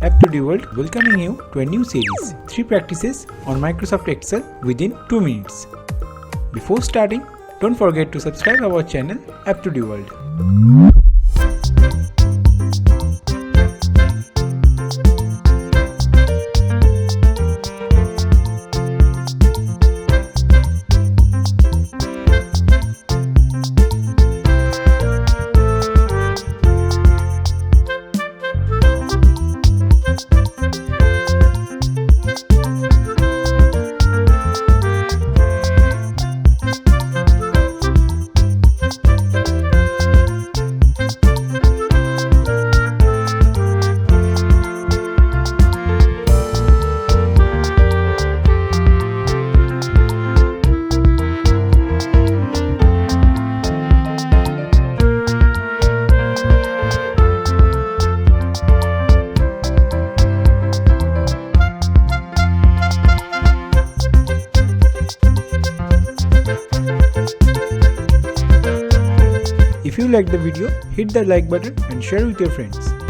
App to the World welcoming you to a new series, 3 practices on Microsoft Excel within 2 minutes. Before starting, don't forget to subscribe our channel App to the World. If you liked the video, hit the like button and share with your friends.